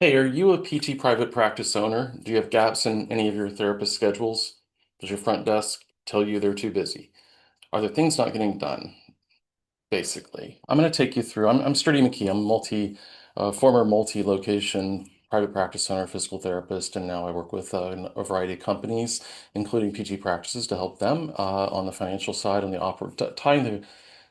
Hey, are you a PT private practice owner? Do you have gaps in any of your therapist schedules? Does your front desk tell you they're too busy? Are there things not getting done? Basically, I'm going to take you through. I'm Sturdy McKee. I'm former multi-location private practice owner, physical therapist, and now I work with a variety of companies, including PG practices, to help them on the financial side and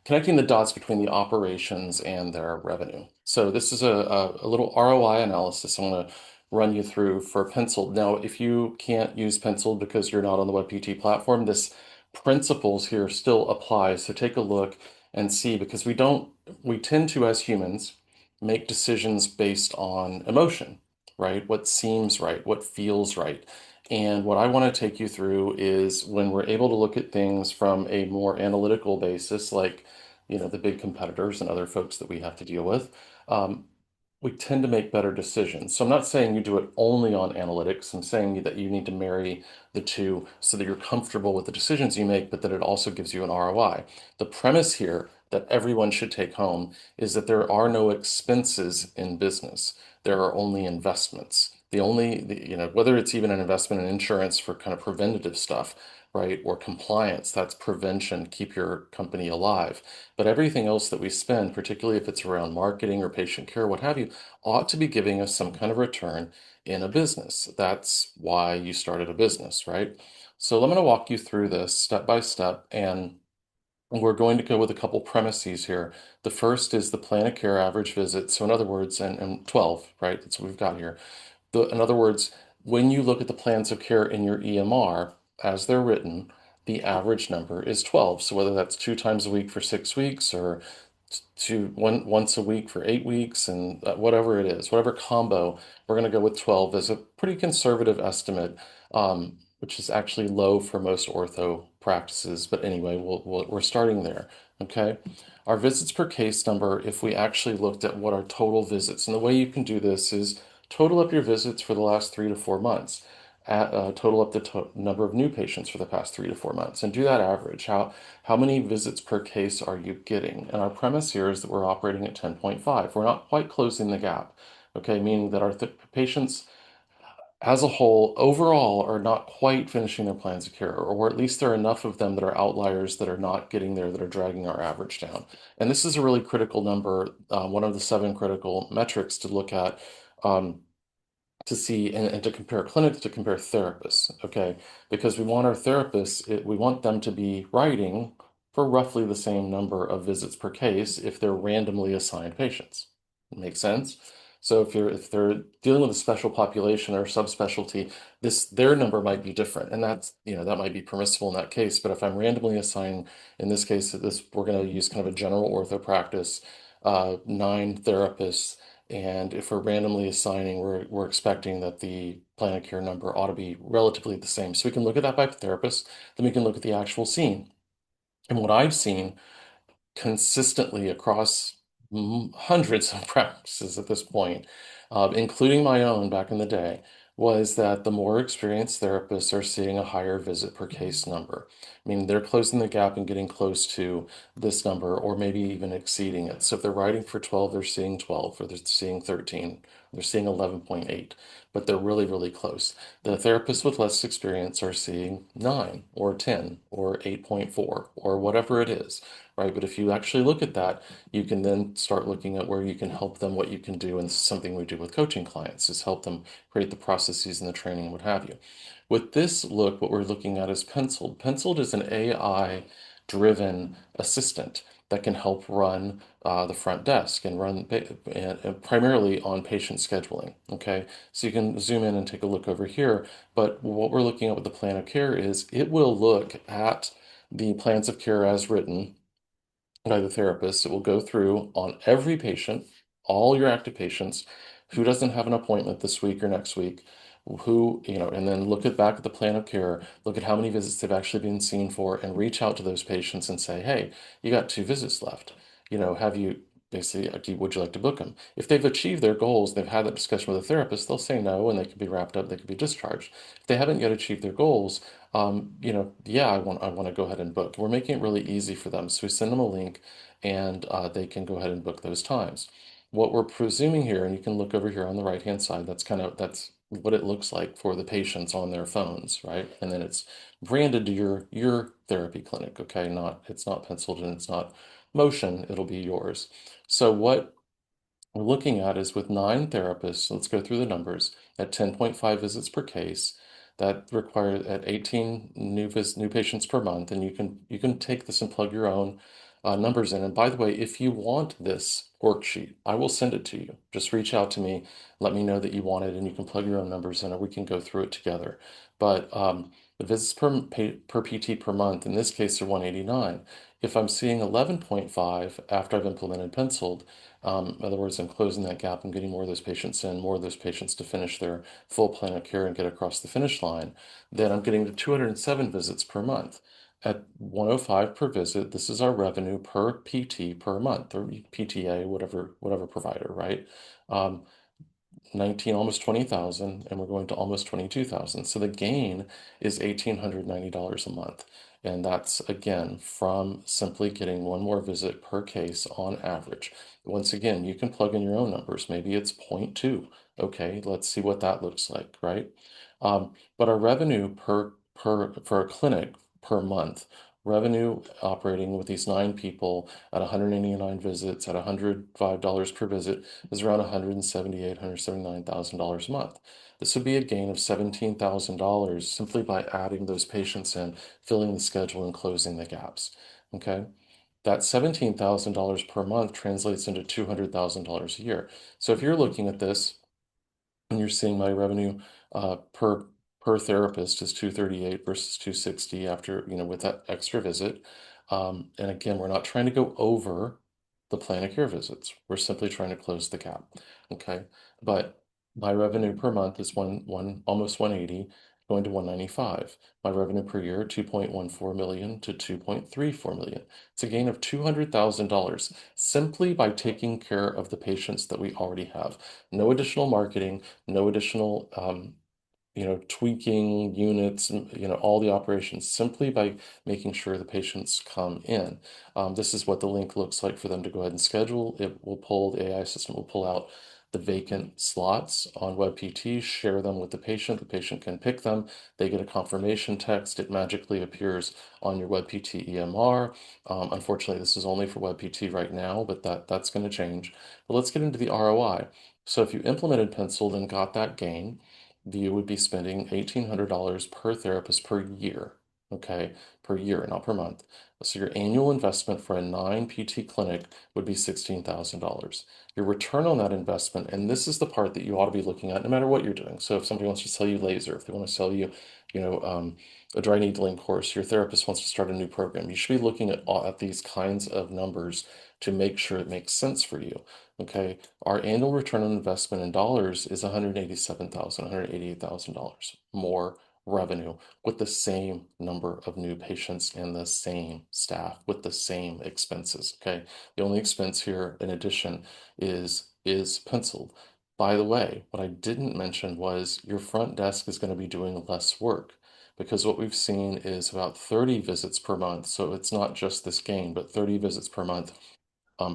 connecting the dots between the operations and their revenue. So this is a little ROI analysis I'm going to run you through for Penciled. Now, if you can't use Penciled because you're not on the WebPT platform, this principles here still apply. So take a look and see, because we tend to, as humans, make decisions based on emotion, right? What seems right, what feels right. And what I want to take you through is when we're able to look at things from a more analytical basis, like, the big competitors and other folks that we have to deal with, um, we tend to make better decisions. So I'm not saying you do it only on analytics. I'm saying that you need to marry the two so that you're comfortable with the decisions you make, but that it also gives you an ROI. The premise here that everyone should take home is that there are no expenses in business. There are only investments. Whether it's even an investment in insurance for kind of preventative stuff, right, or compliance, that's prevention, keep your company alive. But everything else that we spend, particularly if it's around marketing or patient care, what have you, ought to be giving us some kind of return in a business. That's why you started a business, right? So I'm going to walk you through this step by step, and we're going to go with a couple premises here. The first is the plan of care average visit. So in other words, and 12, right? That's what we've got here. In other words, when you look at the plans of care in your EMR as they're written, the average number is 12. So whether that's 2 times a week for 6 weeks or once a week for 8 weeks, and whatever it is, whatever combo, we're going to go with 12 as a pretty conservative estimate, which is actually low for most ortho practices. But anyway, we're starting there. Okay. Our visits per case number, if we actually looked at what our total visits, and the way you can do this is total up your visits for the last 3 to 4 months, total up the number of new patients for the past 3 to 4 months, and do that average. How many visits per case are you getting? And our premise here is that we're operating at 10.5. We're not quite closing the gap, okay, meaning that our patients as a whole overall are not quite finishing their plans of care, or at least there are enough of them that are outliers that are not getting there, that are dragging our average down. And this is a really critical number, one of the 7 critical metrics to look at. To see and to compare clinics, to compare therapists, okay? Because we want our therapists, we want them to be writing for roughly the same number of visits per case if they're randomly assigned patients. Make sense? So if they're dealing with a special population or subspecialty, their number might be different, and that might be permissible in that case. But if I'm randomly assigning, in this case, we're going to use kind of a general ortho practice, 9 therapists. And if we're randomly assigning, we're expecting that the plan of care number ought to be relatively the same. So we can look at that by therapist, then we can look at the actual scene. And what I've seen consistently across hundreds of practices at this point, including my own back in the day, was that the more experienced therapists are seeing a higher visit per case number. I mean, they're closing the gap and getting close to this number, or maybe even exceeding it. So if they're writing for 12, they're seeing 12, or they're seeing 13, they're seeing 11.8, but they're really, really close. The therapists with less experience are seeing 9 or 10 or 8.4 or whatever it is, right? But if you actually look at that, you can then start looking at where you can help them, what you can do. And this is something we do with coaching clients, is help them create the processes and the training, what have you. With this look, what we're looking at is Penciled. Penciled is an AI driven assistant that can help run the front desk and primarily on patient scheduling. Okay, so you can zoom in and take a look over here. But what we're looking at with the plan of care is it will look at the plans of care as written by the therapist. It will go through on every patient, all your active patients, who doesn't have an appointment this week or next week, and then look at back at the plan of care, look at how many visits they've actually been seen for, and reach out to those patients and say, hey, you got 2 visits left. Have you basically, would you like to book them? If they've achieved their goals, they've had that discussion with a therapist, they'll say no, and they can be wrapped up, they can be discharged. If they haven't yet achieved their goals, yeah, I want to go ahead and book. We're making it really easy for them. So we send them a link and they can go ahead and book those times. what we're presuming here, and you can look over here on the right-hand side, that's what it looks like for the patients on their phones, right? And then it's branded to your therapy clinic, okay? It's not penciled and it's not motion, it'll be yours. So what we're looking at is with 9 therapists, let's go through the numbers, at 10.5 visits per case, that requires at 18 new patients per month, and you can take this and plug your own numbers in. And by the way, if you want this worksheet, I will send it to you. Just reach out to me, let me know that you want it, and you can plug your own numbers in, or we can go through it together. But the visits per PT per month, in this case, are 189. If I'm seeing 11.5 after I've implemented penciled, in other words, I'm closing that gap. I'm getting more of those patients in, more of those patients to finish their full plan of care and get across the finish line. Then I'm getting to 207 visits per month. At 105 per visit, this is our revenue per PT per month, or PTA, whatever provider, right? Um, 19, almost 20,000, and we're going to almost 22,000. So the gain is $1,890 a month. And that's again from simply getting one more visit per case on average. Once again, you can plug in your own numbers. Maybe it's zero point 0.2. Okay, let's see what that looks like, right? But our revenue for a clinic per month, revenue operating with these 9 people at 189 visits at $105 per visit is around $178,000, $179,000 a month. This would be a gain of $17,000 simply by adding those patients in, filling the schedule, and closing the gaps. Okay. That $17,000 per month translates into $200,000 a year. So if you're looking at this and you're seeing my revenue per therapist is 238 versus 260 after, with that extra visit. And again, we're not trying to go over the plan of care visits. We're simply trying to close the gap. Okay. But my revenue per month is almost 180 going to 195. My revenue per year, 2.14 million to 2.34 million. It's a gain of $200,000 simply by taking care of the patients that we already have. No additional marketing, no additional tweaking units, all the operations simply by making sure the patients come in. This is what the link looks like for them to go ahead and schedule. The AI system will pull out the vacant slots on WebPT, share them with the patient. The patient can pick them. They get a confirmation text. It magically appears on your WebPT EMR. Unfortunately, this is only for WebPT right now, but that's going to change. But let's get into the ROI. So if you implemented Penciled and got that gain, you would be spending $1,800 per therapist per year, okay, per year, not per month. So your annual investment for a 9 PT clinic would be $16,000. Your return on that investment, and this is the part that you ought to be looking at no matter what you're doing. So if somebody wants to sell you laser, if they want to sell you, a dry needling course, your therapist wants to start a new program, you should be looking at these kinds of numbers to make sure it makes sense for you. Okay, our annual return on investment in dollars is $187,000, $188,000 more revenue with the same number of new patients and the same staff with the same expenses. Okay, the only expense here in addition is penciled. By the way, what I didn't mention was your front desk is going to be doing less work because what we've seen is about 30 visits per month. So it's not just this gain, but 30 visits per month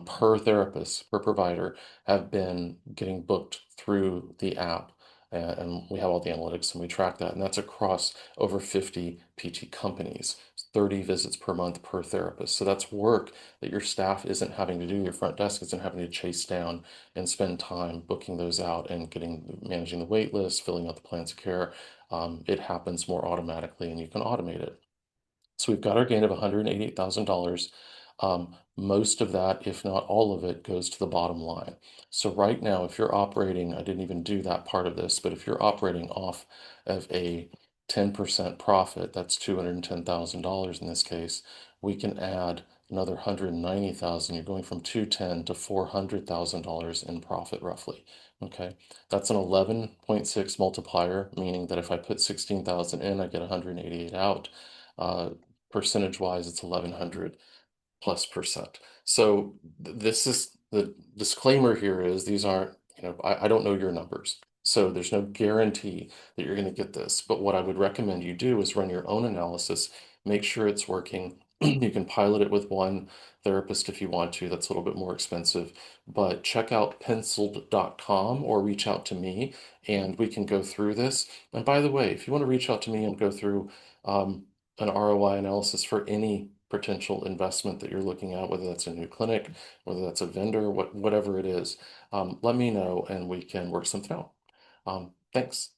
per therapist, per provider, have been getting booked through the app. And we have all the analytics and we track that. And that's across over 50 PT companies, 30 visits per month per therapist. So that's work that your staff isn't having to do, your front desk isn't having to chase down and spend time booking those out and managing the wait list, filling out the plans of care. It happens more automatically and you can automate it. So we've got our gain of $188,000. Most of that, if not all of it, goes to the bottom line. So right now, if you're operating, I didn't even do that part of this, but if you're operating off of a 10% profit, that's $210,000 in this case, we can add another 190,000. You're going from 210 to $400,000 in profit roughly. Okay, that's an 11.6 multiplier, meaning that if I put 16,000 in, I get 188 out. Percentage wise, it's 1100 plus percent. So this is the disclaimer here is these aren't, I don't know your numbers. So there's no guarantee that you're going to get this. But what I would recommend you do is run your own analysis, make sure it's working, You can pilot it with one therapist if you want to. That's a little bit more expensive. But check out penciled.com or reach out to me and we can go through this. And by the way, if you want to reach out to me and go through an ROI analysis for any potential investment that you're looking at, whether that's a new clinic, whether that's a vendor, whatever it is, let me know and we can work something out. Thanks.